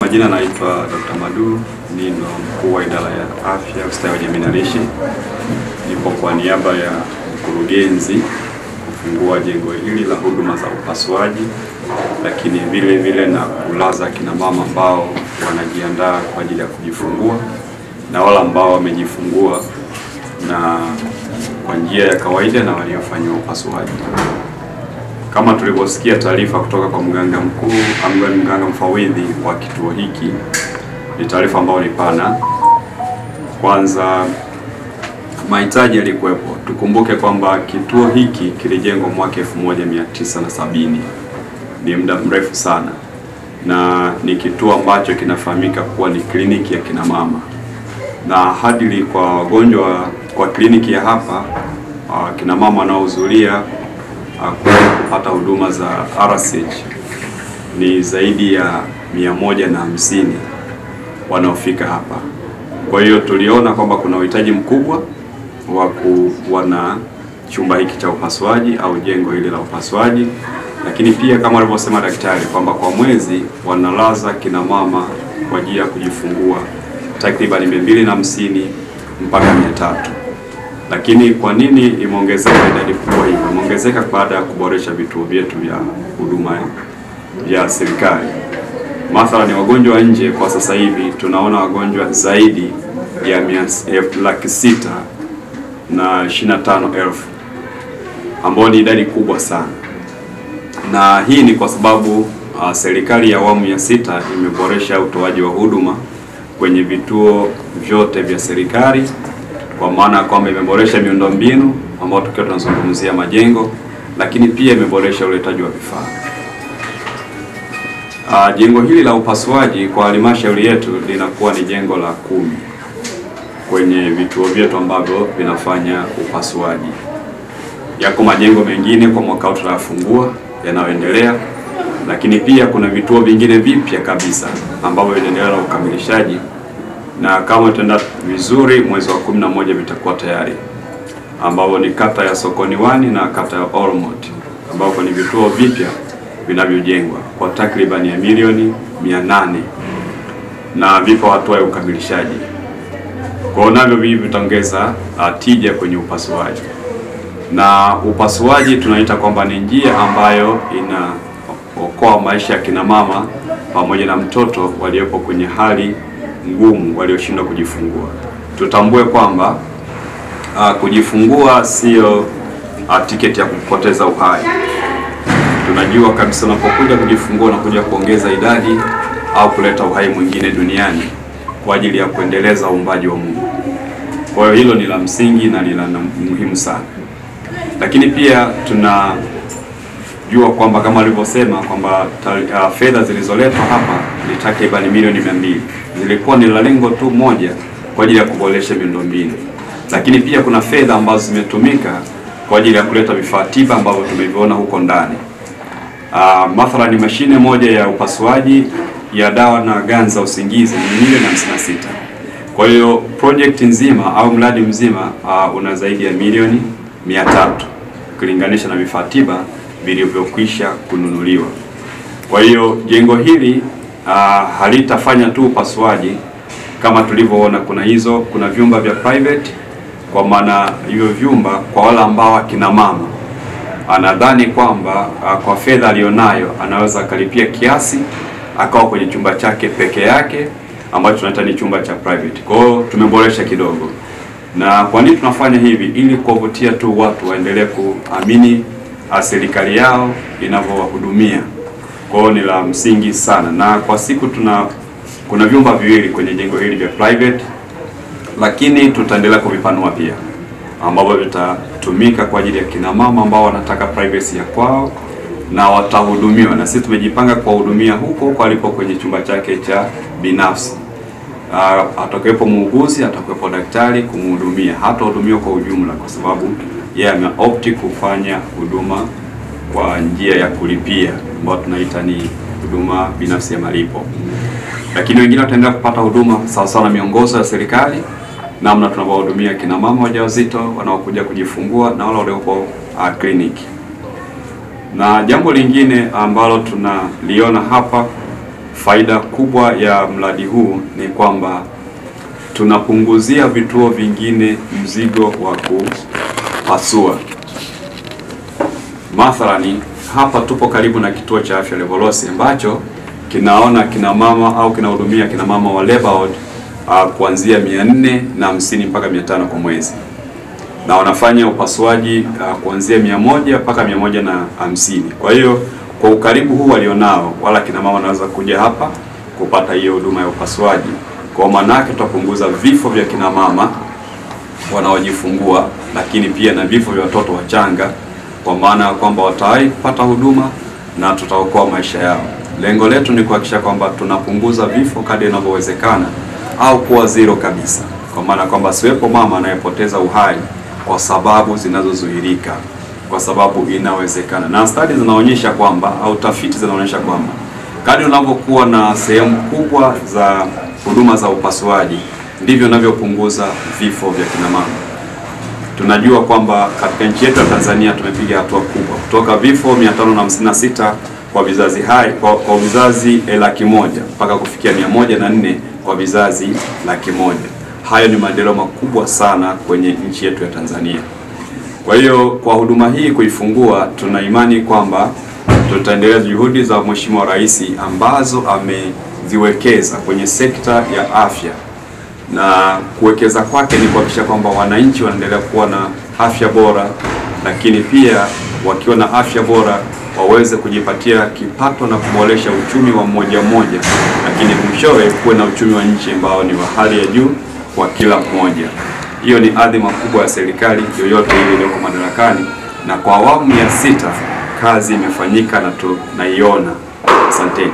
Majina naitwa Dr. Madu, ni mkuu wa idara ya afya ustawi wa jamii na lishe. Nipo kwa niaba ya mkurugenzi kufungua jengo hili la huduma za upasuaji, lakini vile vile na kulaza kina mama ambao wanajiandaa kwa ajili ya kujifungua na wale ambao wamejifungua na kwa njia ya kawaida na waliofanywa upasuaji. Kama tulivyosikia taarifa kutoka kwa mganga mkuu, mganga mfawidhi wa kituo hiki, ni taarifa ambayo ni pana. Kwanza, mahitaji yalikuwepo. Tukumbuke kwamba kituo hiki kilijengwa mwaka 1970. Ni muda mrefu sana. Na ni kituo ambacho kinafahamika kuwa ni kliniki ya kina mama. Na hadi kwa wagonjwa kwa kliniki ya hapa, kina mama wanaohudhuria kupata huduma za RCH ni zaidi ya 150 wanaofika hapa. Kwa hiyo tuliona kwamba kuna uhitaji mkubwa wa kuwa na chumba hiki cha upasuaji au jengo hili la upasuaji, lakini pia kama alivyosema daktari kwamba kwa mwezi wanalaza kina mama kwa ajili ya kujifungua takriban 250 mpaka 300. Lakini kwa nini imeongezeka idadi kubwa hivyo? Imeongezeka baada ya kuboresha vituo vyetu vya huduma ya serikali. Mathalan, wagonjwa nje kwa sasa hivi tunaona wagonjwa zaidi ya 625,000 ambao ni idadi kubwa sana. Na hii ni kwa sababu serikali ya awamu ya 6 imeboresha utoaji wa huduma kwenye vituo vyote vya serikali, kwa maana kwamba imeboresha miundombinu ambao tukiwa tunazungumzia majengo, lakini pia imeboresha uletaji wa vifaa. Jengo hili la upasuaji kwa halmashauri yetu linakuwa ni jengo la 10 kwenye vituo vyetu ambavyo vinafanya upasuaji. Yako majengo mengine kwa mwaka tutayafungua yanayoendelea, lakini pia kuna vituo vingine vipya kabisa ambavyo vinaendelea na ukamilishaji, na kama tutaenda vizuri mwezi wa 11 vitakuwa tayari, ambao ni kata ya Sokoni 1 na kata ya Olmot, ambao ni vituo vipya vinavyojengwa kwa takriban ya milioni 800 na vipo hatua ya ukamilishaji. Kwa navyo hivi vitaongeza tija kwenye upasuaji. Na upasuaji tunaita kwamba ni njia ambayo inaokoa maisha ya kina mama pamoja na mtoto waliopo kwenye hali ngumu, walioshindwa kujifungua. Tutambue kwamba kujifungua sio tiketi ya kupoteza uhai. Tunajua kabisa unapokuja kujifungua unakuja kuongeza idadi au kuleta uhai mwingine duniani kwa ajili ya kuendeleza uumbaji wa Mungu. Kwa hiyo hilo ni la msingi na ni la muhimu sana. Lakini pia tunajua kwamba kama alivyosema kwamba fedha zilizoletwa hapa ni takriban milioni 200. Zilikuwa ni la lengo tu moja kwa ajili ya kuboresha miundombinu. Lakini pia kuna fedha ambazo zimetumika kwa ajili ya kuleta vifaa tiba ambavyo tumeviona huko ndani. Mathalan, mashine moja ya upasuaji ya dawa na ganza usingizi ni milioni 56. Kwa hiyo project nzima au mradi mzima una zaidi ya milioni 300 kulinganisha na vifaa tiba vilivyokwisha kununuliwa. Kwa hiyo jengo hili halitafanya tu upasuaji kama tulivyoona. Kuna vyumba vya private, kwa maana hivyo vyumba kwa wale ambao akina mama anadhani kwamba kwa fedha alionayo anaweza kalipia kiasi akawa kwenye chumba chake peke yake ambacho tunaita ni chumba cha private. Kwa hiyo tumeboresha kidogo. Na kwa nini tunafanya hivi? Ili kuwavutia tu watu waendelee kuamini serikali yao inavyowahudumia. Kwa hiyo ni la msingi sana. Na kwa siku kuna vyumba viwili kwenye jengo hili vya private, lakini tutaendelea kuvipanua pia, ambavyo vitatumika kwa ajili ya kina mama ambao wanataka privacy ya kwao na watahudumiwa. Na sisi tumejipanga kuwahudumia huko alipo kwenye chumba chake cha binafsi. Atakuwepo muuguzi, atakuwepo daktari kumhudumia, hatahudumiwa kwa ujumla kwa sababu yeye ameopti kufanya huduma kwa njia ya kulipia ambayo tunaita ni huduma binafsi ya malipo. Lakini wengine wataendelea kupata huduma sawa sawa na miongozo ya serikali, namna tunawahudumia kina mama wajawazito wanaokuja kujifungua na wale waliopo kliniki. Na jambo lingine ambalo tunaliona hapa Faida kubwa ya mradi huu ni kwamba tunapunguzia vituo vingine mzigo wa kupasua. Mathalani, hapa tupo karibu na kituo cha afya Levolosi ambacho kinaona kina mama au kinahudumia kina mama wa labor ward kuanzia 450 mpaka 500 kwa mwezi, na wanafanya upasuaji kuanzia 100 mpaka 150. Kwa hiyo kwa ukaribu huu walionao, wala kina mama wanaweza kuja hapa kupata hiyo huduma ya upasuaji. Kwa maana yake tutapunguza vifo vya kina mama wanaojifungua, lakini pia na vifo vya watoto wachanga, kwa maana kwamba watawahi kupata huduma na tutaokoa maisha yao. Lengo letu ni kuhakikisha kwamba tunapunguza vifo kadri inavyowezekana au kuwa zero kabisa, kwa maana kwamba siwepo mama anayepoteza uhai kwa sababu zinazozuilika, kwa sababu inawezekana. Na studies zinaonyesha kwamba, au tafiti zinaonyesha kwamba, kadri unavyokuwa na sehemu kubwa za huduma za upasuaji ndivyo unavyopunguza vifo vya kina mama. Tunajua kwamba katika nchi yetu ya Tanzania tumepiga hatua kubwa kutoka vifo 556 kwa vizazi hai kwa vizazi 100,000 mpaka kufikia 104 kwa vizazi 100,000. Hayo ni maendeleo makubwa sana kwenye nchi yetu ya Tanzania. Kwa hiyo kwa huduma hii kuifungua, tuna imani kwamba tutaendelea juhudi za Mheshimiwa Rais ambazo ameziwekeza kwenye sekta ya afya, na kuwekeza kwake ni kuhakikisha kwamba wananchi wanaendelea kuwa na afya bora, lakini pia wakiwa na afya bora waweze kujipatia kipato na kuboresha uchumi wa mmoja mmoja, lakini mwishowe kuwe na uchumi wa nchi ambao ni wa hali ya juu kwa kila mmoja. Hiyo ni adhima kubwa ya serikali yoyote ile iliyoko madarakani, na kwa awamu ya 6 kazi imefanyika na tunaiona. Asanteni.